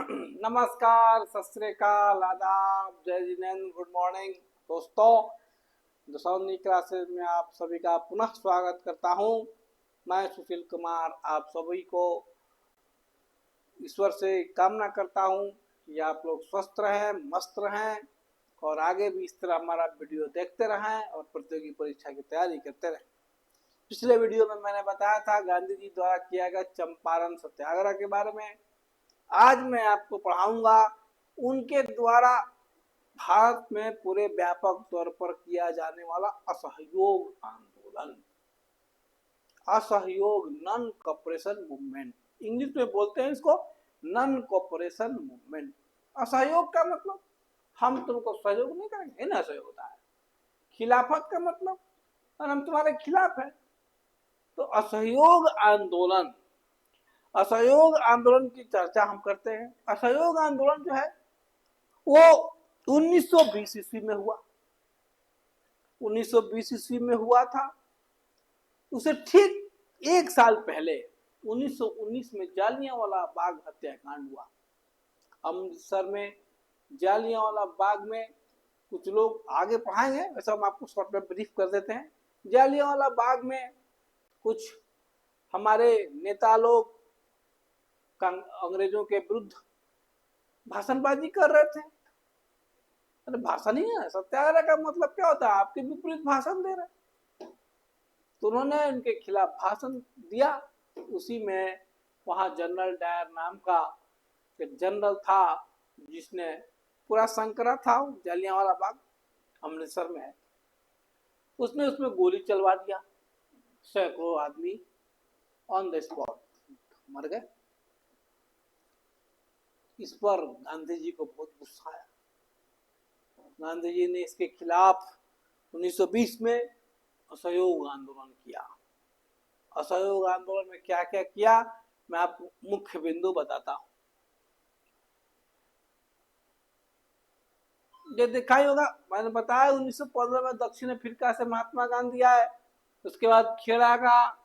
नमस्कार, सत श्री अकाल, आदाब, जय जिनेन्द्र, गुड मॉर्निंग दोस्तों। दशौनी क्लासेस में आप सभी का पुनः स्वागत करता हूं। मैं सुशील कुमार आप सभी को ईश्वर से कामना करता हूं कि आप लोग स्वस्थ रहें, मस्त रहें और आगे भी इस तरह हमारा वीडियो देखते रहें और प्रतियोगी परीक्षा की तैयारी करते रहें। पिछले वीडियो में मैंने बताया था गांधी जी द्वारा किया गया चंपारण सत्याग्रह के बारे में। आज मैं आपको पढ़ाऊंगा उनके द्वारा भारत में पूरे व्यापक तौर पर किया जाने वाला असहयोग आंदोलन, असहयोग, नॉन कोऑपरेशन मूवमेंट। इंग्लिश में बोलते हैं इसको नॉन कोऑपरेशन मूवमेंट। असहयोग का मतलब हम तुमको सहयोग नहीं करेंगे, ना सहयोग होता है। खिलाफत का मतलब और हम तुम्हारे खिलाफ है। तो असहयोग आंदोलन, असहयोग आंदोलन की चर्चा हम करते हैं। असहयोग आंदोलन जो है वो 1920 ईस्वी में हुआ। 1920 ईस्वी में हुआ था। उसे ठीक एक साल पहले 1919 में जालियांवाला बाग हत्याकांड हुआ। अमृतसर में जालियांवाला बाग में कुछ लोग आगे पढ़ाएंगे, वैसे हम आपको शॉर्ट में ब्रीफ कर देते हैं। जालियांवाला बाग में कुछ हमारे नेता लोग अंग्रेजों के विरुद्ध भाषणबाजी कर रहे थे। अरे भाषण ही है, सत्याग्रह का मतलब क्या होता है? आपके विपरीत भाषण दे रहे। तो उन्होंने उनके खिलाफ भाषण दिया। उसी में वहां जनरल डायर नाम का एक जनरल था जिसने पूरा संकरा था, जालियांवाला बाग अमृतसर में है, उसने उसमें गोली चलवा दिया। सैकड़ों आदमी ऑन द स्पॉट मर गए। इस पर गांधी जी को बहुत गुस्सा आया। गांधी जी ने इसके खिलाफ 1920 में असहयोग आंदोलन किया। असहयोग आंदोलन में क्या क्या किया मैं आपको मुख्य बिंदु बताता हूं। ये देखा ही होगा, मैंने बताया 1915 में दक्षिण अफ्रीका से महात्मा गांधी आए। उसके बाद खेड़ा का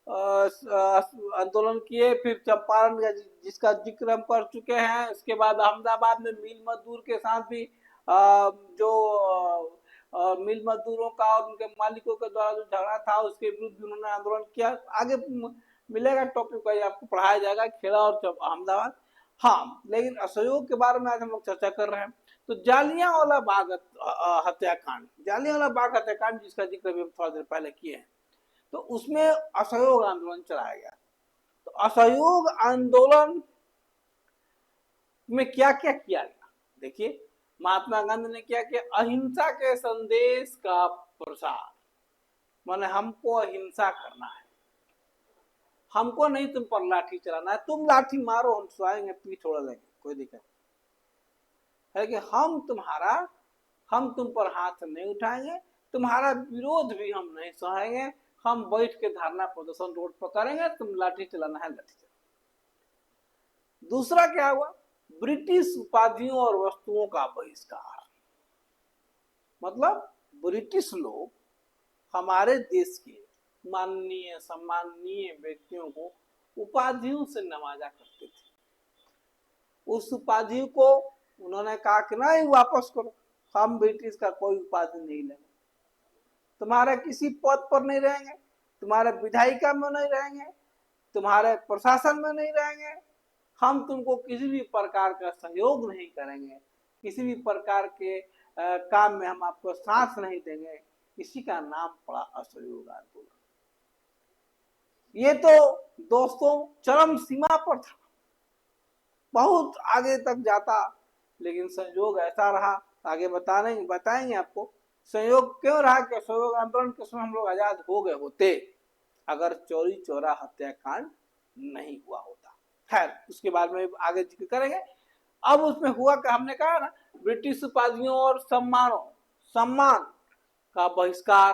आंदोलन किए, फिर चंपारण का जिसका जिक्र हम कर चुके हैं। उसके बाद अहमदाबाद में मिल मजदूर के साथ भी जो मिल मजदूरों का और उनके मालिकों के द्वारा जो झगड़ा था उसके विरुद्ध उन्होंने आंदोलन किया। आगे मिलेगा टॉपिक का, आपको पढ़ाया जाएगा खेड़ा और अहमदाबाद। हाँ, लेकिन असहयोग के बारे में आज हम लोग चर्चा कर रहे हैं। तो जालियांवाला बाग हत्याकांड, जालियांवाला बाग हत्याकांड जिसका जिक्र भी हम थोड़ा देर पहले किए हैं, तो उसमें असहयोग आंदोलन चलाया गया। तो असहयोग आंदोलन में क्या क्या किया गया देखिए। महात्मा गांधी ने क्या किया? अहिंसा के संदेश का प्रसार, माने हमको अहिंसा करना है, हमको नहीं तुम पर लाठी चलाना है। तुम लाठी मारो, हम सुहाएंगे, पीठ ओढ़ लेंगे, कोई दिक्कत है कि हम तुम पर हाथ नहीं उठाएंगे, तुम्हारा विरोध भी हम नहीं सहेंगे। हम बैठ के धरना प्रदर्शन रोड पर करेंगे, तुम लाठी चलाना है लाठी चलाना। दूसरा क्या हुआ? ब्रिटिश उपाधियों और वस्तुओं का बहिष्कार। मतलब ब्रिटिश लोग हमारे देश के माननीय सम्माननीय व्यक्तियों को उपाधियों से नवाजा करते थे। उस उपाधि को उन्होंने कहा कि नहीं, वापस करो, हम ब्रिटिश का कोई उपाधि नहीं लेंगे, तुम्हारे किसी पद पर नहीं रहेंगे, तुम्हारे विधायिका में नहीं रहेंगे, तुम्हारे प्रशासन में नहीं रहेंगे, हम तुमको किसी भी प्रकार का सहयोग नहीं करेंगे, किसी भी प्रकार के काम में हम आपको साथ नहीं देंगे। इसी का नाम पड़ा असहयोग आंदोलन। ये तो दोस्तों चरम सीमा पर था, बहुत आगे तक जाता, लेकिन संयोग ऐसा रहा, आगे बताएंगे आपको संयोग क्यों रहा कि असहयोग आंदोलन के समय हम लोग आजाद हो गए होते अगर चौरी चौरा हत्याकांड नहीं हुआ होता। खैर, उसके बाद में आगे जिक्र करेंगे। अब उसमें हुआ कि हमने कहा ना, ब्रिटिश उपाधियों और सम्मान का बहिष्कार,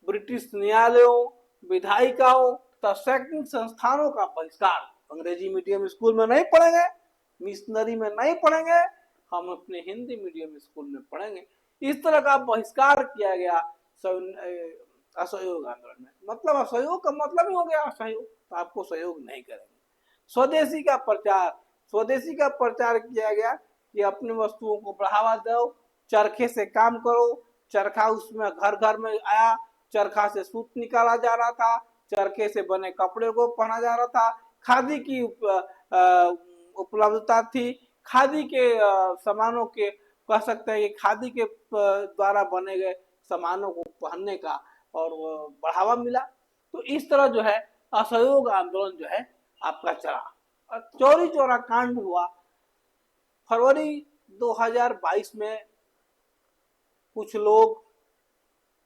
ब्रिटिश न्यायालयों, विधायिकाओं तथा शैक्षणिक संस्थानों का बहिष्कार। अंग्रेजी मीडियम स्कूल में नहीं पढ़ेंगे, मिशनरी में नहीं पढ़ेंगे, हम अपने हिंदी मीडियम स्कूल में पढ़ेंगे। इस तरह का बहिष्कार किया गया असहयोग आंदोलन में। मतलब असहयोग का मतलब ही हो गया असहयोग, तो आपको सहयोग नहीं करेंगे। स्वदेशी का प्रचार, स्वदेशी का प्रचार किया गया कि अपनी वस्तुओं को बढ़ावा दो, चरखे से काम करो। चरखा उसमें घर घर में आया, चरखा से सूत निकाला जा रहा था, चरखे से बने कपड़े को पहना जा रहा था। खादी की उपलब्धता थी। खादी के सामानों के कह सकते हैं कि खादी के द्वारा बने गए सामानों को पहनने का और बढ़ावा मिला। तो इस तरह जो है असहयोग आंदोलन जो है आपका चला और चौरी चौरा कांड हुआ। फरवरी 2022 में कुछ लोग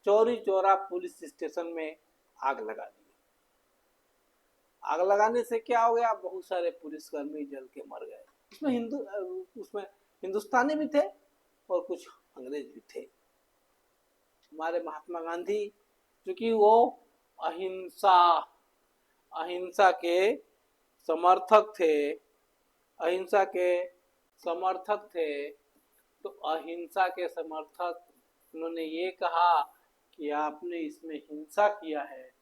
चौरी चौरा पुलिस स्टेशन में आग लगा दी। आग लगाने से क्या हो गया, बहुत सारे पुलिसकर्मी जल के मर गए। उसमें हिंदुस्तानी भी थे और कुछ अंग्रेज भी थे। हमारे महात्मा गांधी क्योंकि वो अहिंसा के समर्थक थे, तो अहिंसा के समर्थक उन्होंने ये कहा कि आपने इसमें हिंसा किया है,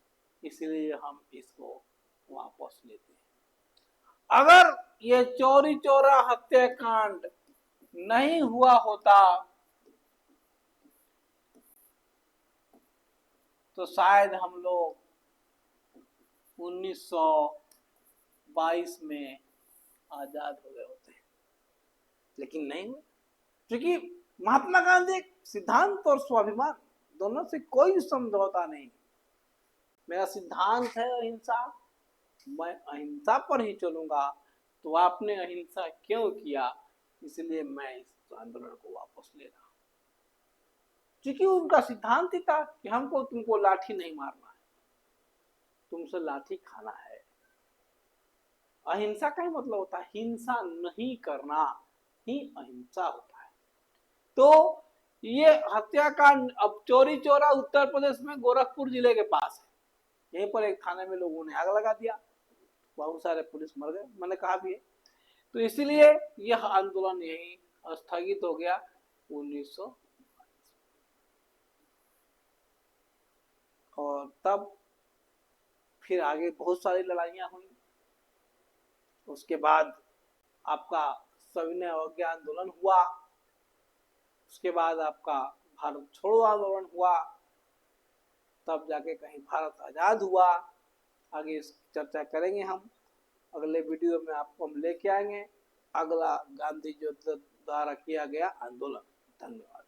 इसलिए हम इसको वापस लेते हैं। अगर ये चौरी चौरा हत्याकांड नहीं हुआ होता तो शायद हम लोग 1922 में आजाद हो गए होते, लेकिन नहीं हुए। क्योंकि महात्मा गांधी सिद्धांत और स्वाभिमान दोनों से कोई समझौता नहीं। मेरा सिद्धांत है अहिंसा, मैं अहिंसा पर ही चलूंगा। तो आपने अहिंसा क्यों किया, इसलिए मैं इस आंदोलन को वापस ले रहा हूं। क्योंकि उनका सिद्धांत ही था कि हमको तुमको लाठी नहीं मारना है, तुमसे लाठी खाना है। अहिंसा का ही मतलब होता है हिंसा नहीं करना ही अहिंसा होता है। तो ये हत्याकांड अब चौरी चौरा उत्तर प्रदेश में गोरखपुर जिले के पास है। यहीं पर एक थाने में लोगों ने आग लगा दिया, बहुत सारे पुलिस मर गए, मैंने कहा भी है। तो इसीलिए यह आंदोलन यही स्थगित हो गया 1900। और तब फिर आगे बहुत सारी लड़ाइयाँ हुई। उसके बाद आपका सविनय अवज्ञा आंदोलन हुआ। उसके बाद आपका भारत छोड़ो आंदोलन हुआ। तब जाके कहीं भारत आजाद हुआ। आगे इस चर्चा करेंगे हम अगले वीडियो में, आपको हम लेके आएंगे अगला गांधी जी द्वारा किया गया आंदोलन। धन्यवाद।